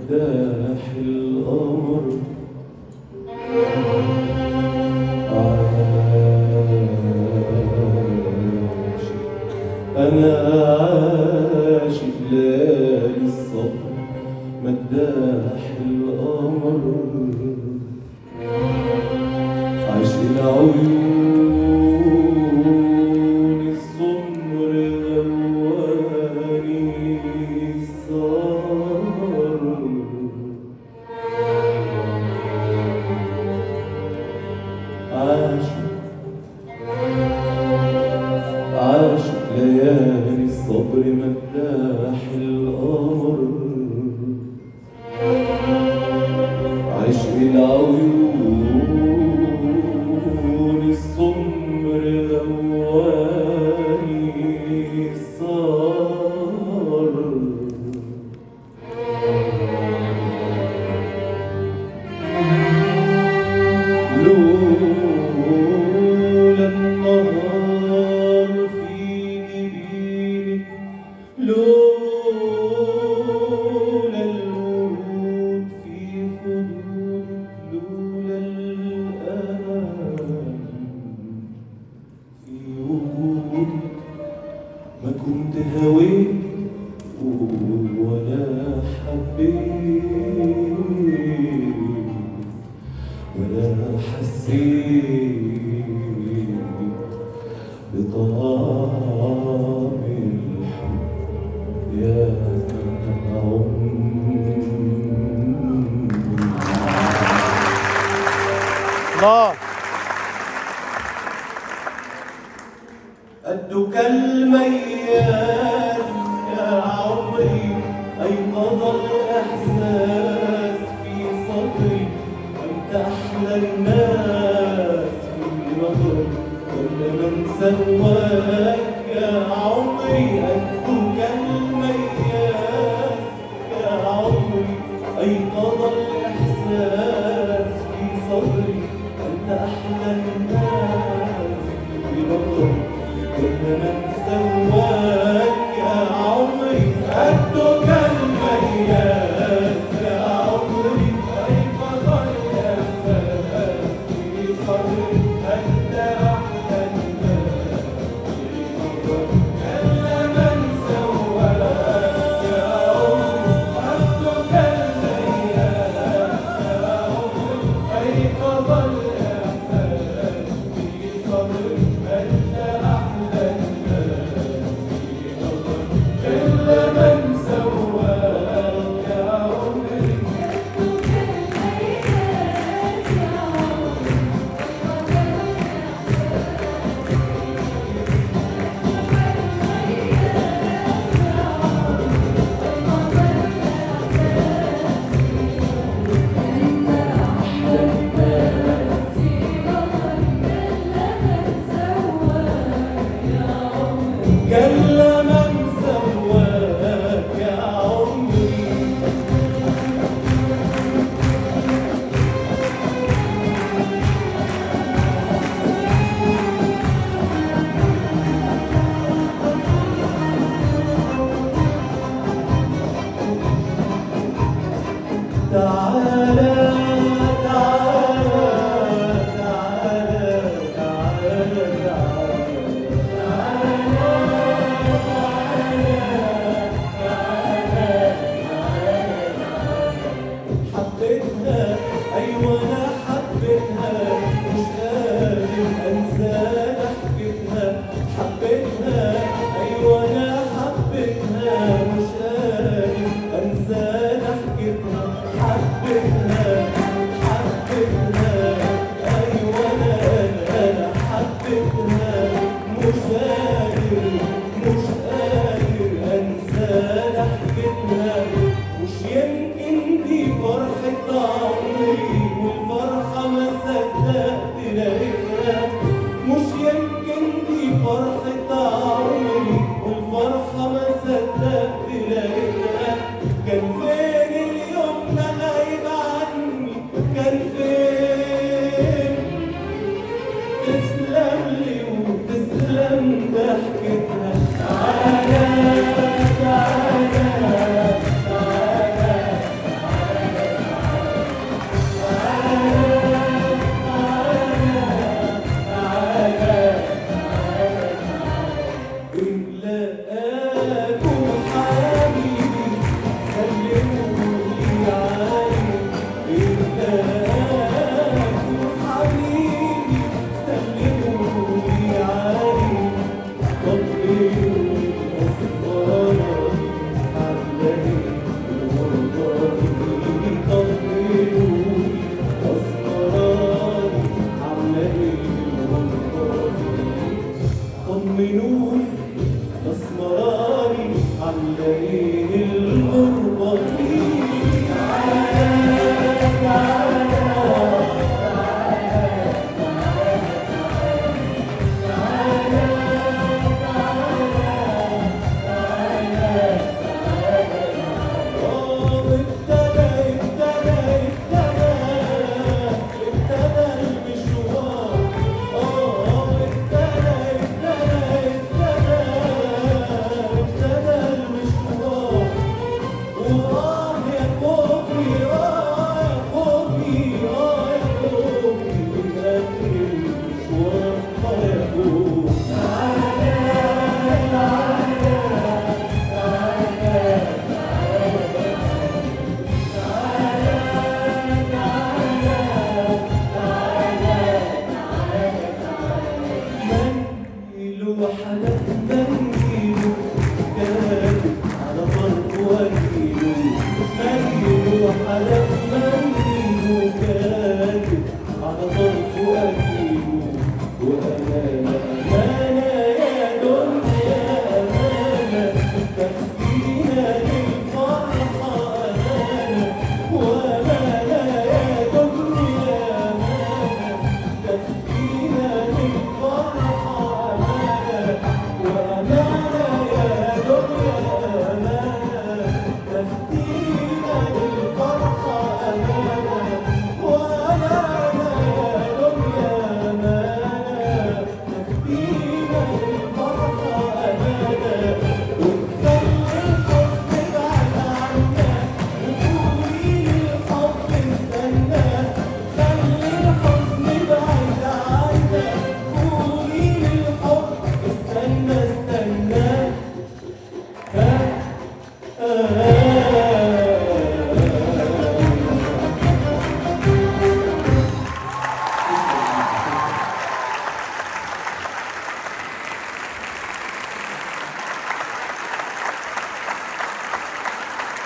مداح القمر عاشق، أنا عاشق ليالي الصبر مداح القمر، عاشق العيون السمر غواني السهر، عاشق عاشق ليالي الصبر مداح القمر، عشق العيون السمر غواني السهر، لولا النهار في جبينك، لولا الورود في خدودك، لولا الأمان في وجودك ما كنت هويت ولا حبيت ولا حسيت بطعم الحب يا الله. قدك المياس يا عمري، أيقظ الإحساس في صدري، أنت أحلى الناس في نظري، كل من سواك يا عمري. قدك المياس يا عمري، أيقظ الإحساس في صدري، أنت أحلى الناس في نظري، كل من سواك يا عمري. قدك المياس يا عمري، أيقظ الإحساس في صدري، أنت أحلى الناس في نظري، كل من سواك وأجيبه وأنا